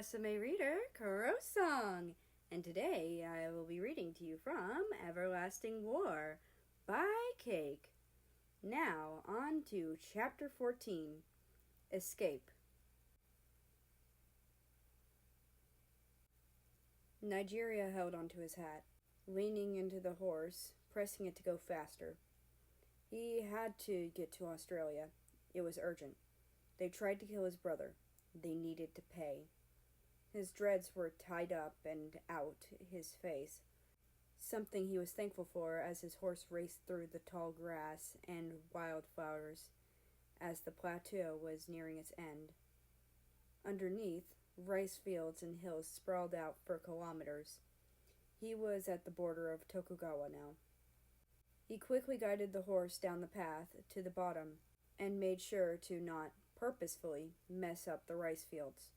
Rusame reader, Rusame, and today I will be reading to you from Everlasting War by Cake. Now, on to Chapter 14, Escape. Nigeria held onto his hat, leaning into the horse, pressing it to go faster. He had to get to Australia. It was urgent. They tried to kill his brother. They needed to pay. His dreads were tied up and out his face, something he was thankful for as his horse raced through the tall grass and wildflowers as the plateau was nearing its end. Underneath, rice fields and hills sprawled out for kilometers. He was at the border of Tokugawa now. He quickly guided the horse down the path to the bottom and made sure to not purposefully mess up the rice fields.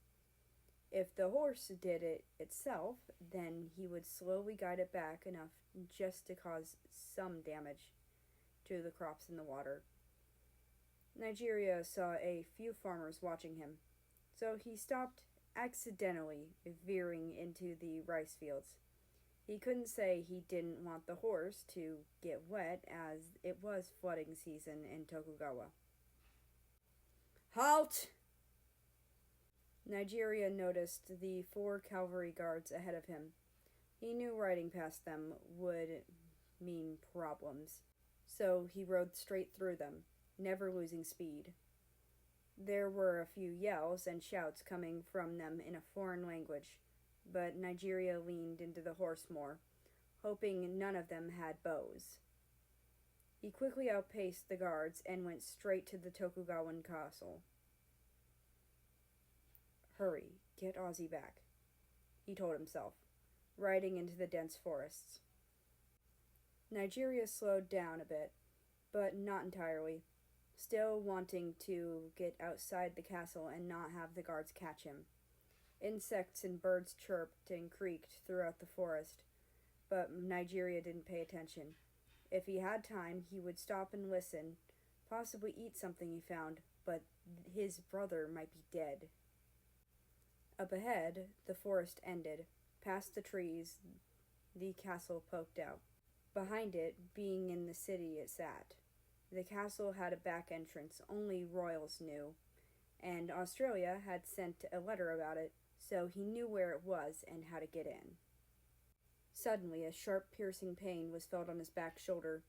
If the horse did it itself, then he would slowly guide it back enough just to cause some damage to the crops in the water. Nigeria saw a few farmers watching him, so he stopped accidentally veering into the rice fields. He couldn't say he didn't want the horse to get wet, as it was flooding season in Tokugawa. Halt! Nigeria noticed the 4 cavalry guards ahead of him. He knew riding past them would mean problems, so he rode straight through them, never losing speed. There were a few yells and shouts coming from them in a foreign language, but Nigeria leaned into the horse more, hoping none of them had bows. He quickly outpaced the guards and went straight to the Tokugawan castle. Hurry, get Ozzy back, he told himself, riding into the dense forests. Nigeria slowed down a bit, but not entirely, still wanting to get outside the castle and not have the guards catch him. Insects and birds chirped and creaked throughout the forest, but Nigeria didn't pay attention. If he had time, he would stop and listen, possibly eat something he found, but his brother might be dead. Up ahead, the forest ended. Past the trees, the castle poked out. Behind it, being in the city it sat. The castle had a back entrance only royals knew, and Australia had sent a letter about it, so he knew where it was and how to get in. Suddenly, a sharp, piercing pain was felt on his back shoulder.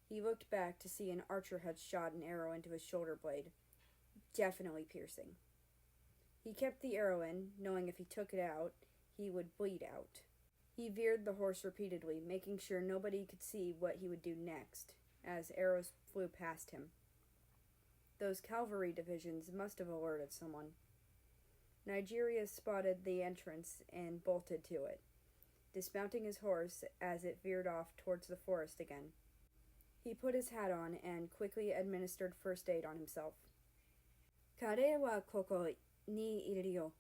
He looked back to see an archer had shot an arrow into his shoulder blade. Definitely piercing. He kept the arrow in, knowing if he took it out, he would bleed out. He veered the horse repeatedly, making sure nobody could see what he would do next, as arrows flew past him. Those cavalry divisions must have alerted someone. Nigeria spotted the entrance and bolted to it, dismounting his horse as it veered off towards the forest again. He put his hat on and quickly administered first aid on himself. Kare wa koko ni iru yo.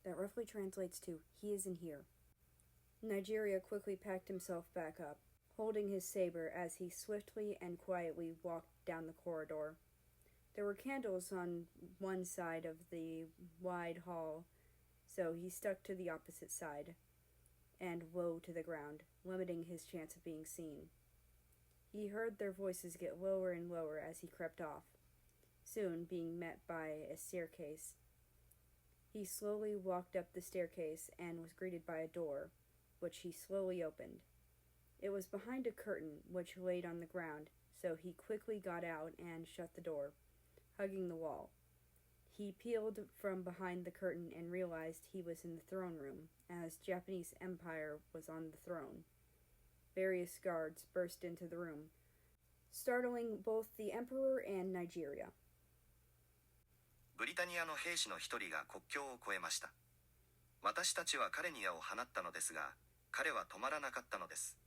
That roughly translates to, he is in here. Nigeria quickly packed himself back up, holding his saber as he swiftly and quietly walked down the corridor. There were candles on one side of the wide hall, so he stuck to the opposite side, and low to the ground, limiting his chance of being seen. He heard their voices get lower and lower as he crept off, soon being met by a staircase. He slowly walked up the staircase and was greeted by a door, which he slowly opened. It was behind a curtain which laid on the ground, so he quickly got out and shut the door, hugging the wall. He peeled from behind the curtain and realized he was in the throne room, as Japanese Empire was on the throne. Various guards burst into the room, startling both the Emperor and Nigeria. ブリタニアの兵士の一人が国境を越えました。私たちは彼に矢を放ったのですが、彼は止まらなかったのです。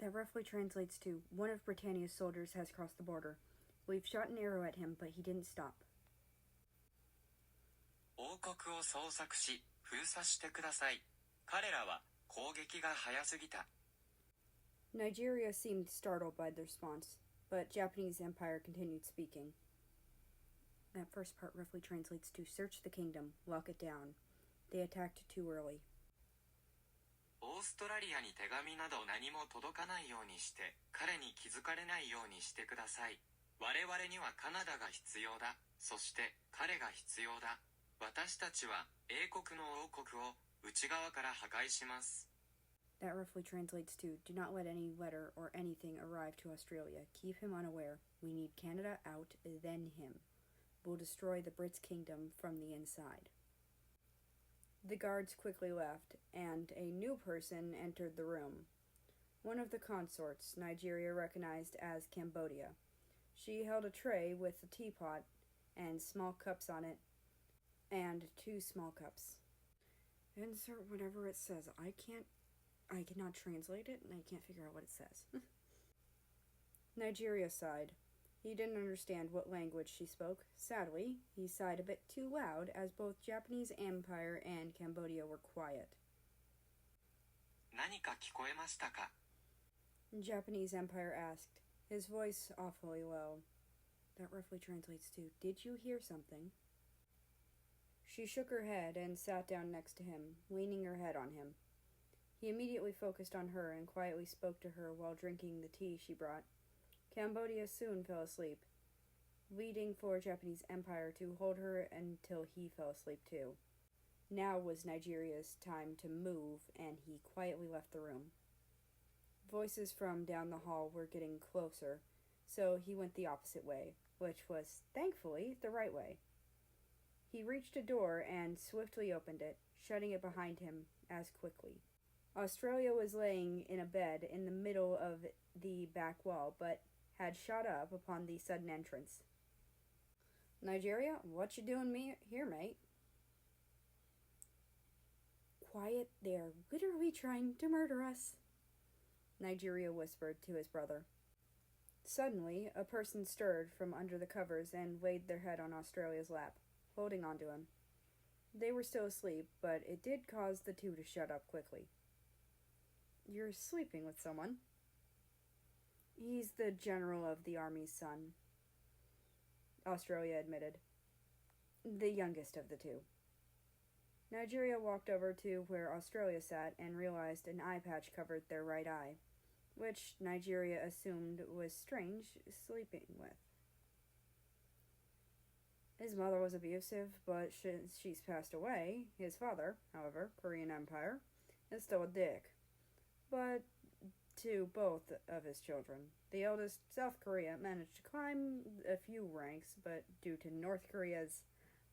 That roughly translates to, one of Britannia's soldiers has crossed the border. We've shot an arrow at him, but he didn't stop. 王国を捜索し、封鎖してください。彼らは攻撃が早すぎた。Nigeria seemed startled by the response, but Japanese Empire continued speaking. That first part roughly translates to search the kingdom, lock it down. They attacked too early. オーストラリアに手紙など何も届かないようにして、彼に気づかれないようにしてください。我々にはカナダが必要だ。そして彼が必要だ。私たちは英国の王国を内側から破壊します。That roughly translates to, do not let any letter or anything arrive to Australia. Keep him unaware. We need Canada out, then him. We'll destroy the Brits' kingdom from the inside. The guards quickly left, and a new person entered the room. One of the consorts Nigeria recognized as Cambodia. She held a tray with a teapot and small cups on it, and 2 small cups. Insert whatever it says. I cannot translate it, and I can't figure out what it says. Nigeria sighed. He didn't understand what language she spoke. Sadly, he sighed a bit too loud, as both Japanese Empire and Cambodia were quiet. 何か聞こえましたか? Japanese Empire asked, his voice awfully low. That roughly translates to, did you hear something? She shook her head and sat down next to him, leaning her head on him. He immediately focused on her and quietly spoke to her while drinking the tea she brought. Cambodia soon fell asleep, leading for Japanese Empire to hold her until he fell asleep too. Now was Nigeria's time to move, and he quietly left the room. Voices from down the hall were getting closer, so he went the opposite way, which was, thankfully, the right way. He reached a door and swiftly opened it, shutting it behind him as quickly. Australia was laying in a bed in the middle of the back wall, but had shot up upon the sudden entrance. Nigeria, what you doing here, mate? Quiet, they are literally trying to murder us, Nigeria whispered to his brother. Suddenly, a person stirred from under the covers and laid their head on Australia's lap, holding onto him. They were still asleep, but it did cause the two to shut up quickly. You're sleeping with someone? He's the general of the army's son, Australia admitted. The youngest of the two. Nigeria walked over to where Australia sat and realized an eye patch covered their right eye, which Nigeria assumed was Strange sleeping with. His mother was abusive, but since she's passed away, his father, however, Korean Empire, is still a dick. But to both of his children. The eldest, South Korea, managed to climb a few ranks, but due to North Korea's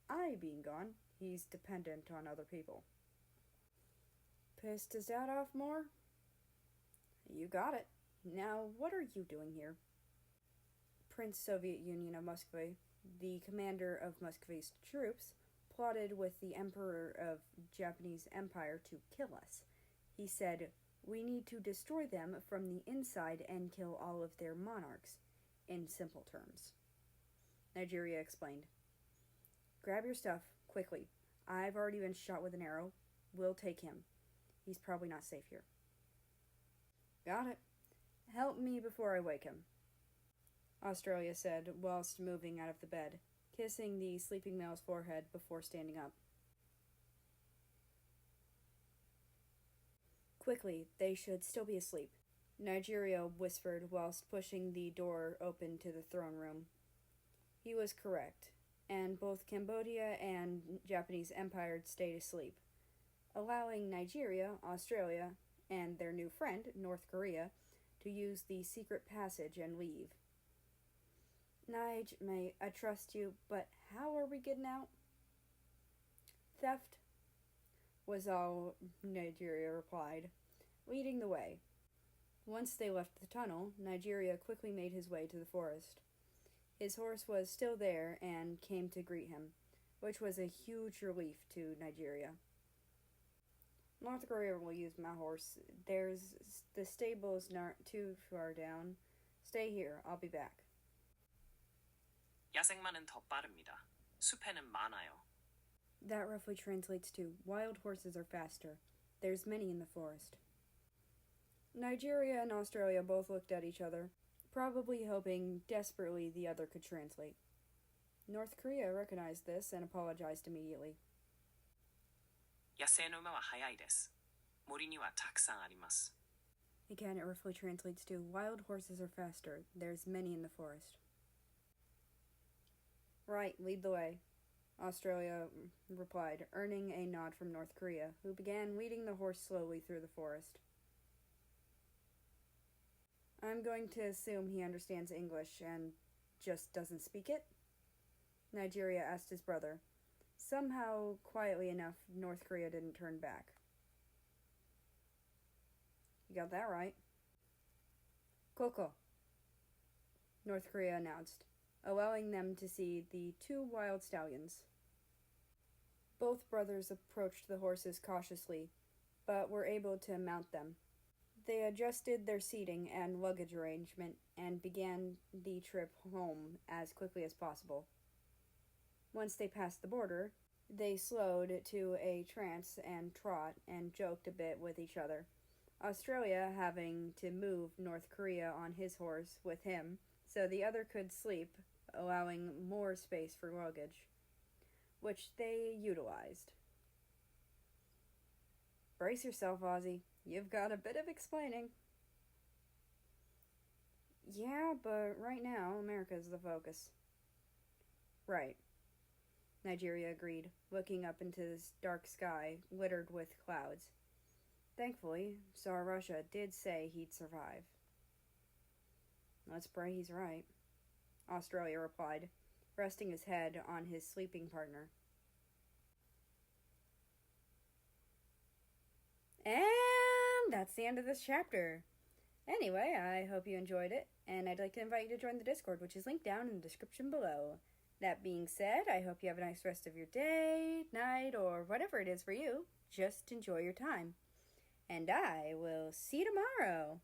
eye being gone, he's dependent on other people. Pissed his dad off more? You got it. Now, what are you doing here? Prince Soviet Union of Muscovy, the commander of Muscovy's troops, plotted with the Emperor of Japanese Empire to kill us. He said, we need to destroy them from the inside and kill all of their monarchs, in simple terms. Nigeria explained. Grab your stuff, quickly. I've already been shot with an arrow. We'll take him. He's probably not safe here. Got it. Help me before I wake him, Australia said whilst moving out of the bed, kissing the sleeping male's forehead before standing up. Quickly, they should still be asleep, Nigeria whispered whilst pushing the door open to the throne room. He was correct, and both Cambodia and Japanese Empire stayed asleep, allowing Nigeria, Australia, and their new friend, North Korea, to use the secret passage and leave. Nige, mate, I trust you, but how are we getting out? Theft, was all Nigeria replied, leading the way. Once they left the tunnel, Nigeria quickly made his way to the forest. His horse was still there and came to greet him, which was a huge relief to Nigeria. North Korea will use my horse. The stable's not too far down. Stay here, I'll be back. 야생마는 더 빠릅니다. 숲에는 많아요. That roughly translates to, wild horses are faster. There's many in the forest. Nigeria and Australia both looked at each other, probably hoping desperately the other could translate. North Korea recognized this and apologized immediately. 野生の馬は速いです。森にはたくさんあります。Again, it roughly translates to, wild horses are faster. There's many in the forest. Right, lead the way, Australia replied, earning a nod from North Korea, who began leading the horse slowly through the forest. I'm going to assume he understands English and just doesn't speak it? Nigeria asked his brother. Somehow, quietly enough, North Korea didn't turn back. You got that right. Koko, North Korea announced, allowing them to see the 2 wild stallions. Both brothers approached the horses cautiously, but were able to mount them. They adjusted their seating and luggage arrangement and began the trip home as quickly as possible. Once they passed the border, they slowed to a trance and trot and joked a bit with each other, Australia having to move North Korea on his horse with him so the other could sleep, allowing more space for luggage, which they utilized. Brace yourself, Ozzy. You've got a bit of explaining. Yeah, but right now, America's the focus. Right, Nigeria agreed, looking up into this dark sky littered with clouds. Thankfully, Tsar Russia did say he'd survive. Let's pray he's right, Australia replied, resting his head on his sleeping partner. And that's the end of this chapter. Anyway, I hope you enjoyed it, and I'd like to invite you to join the Discord, which is linked down in the description below. That being said, I hope you have a nice rest of your day, night, or whatever it is for you. Just enjoy your time. And I will see you tomorrow.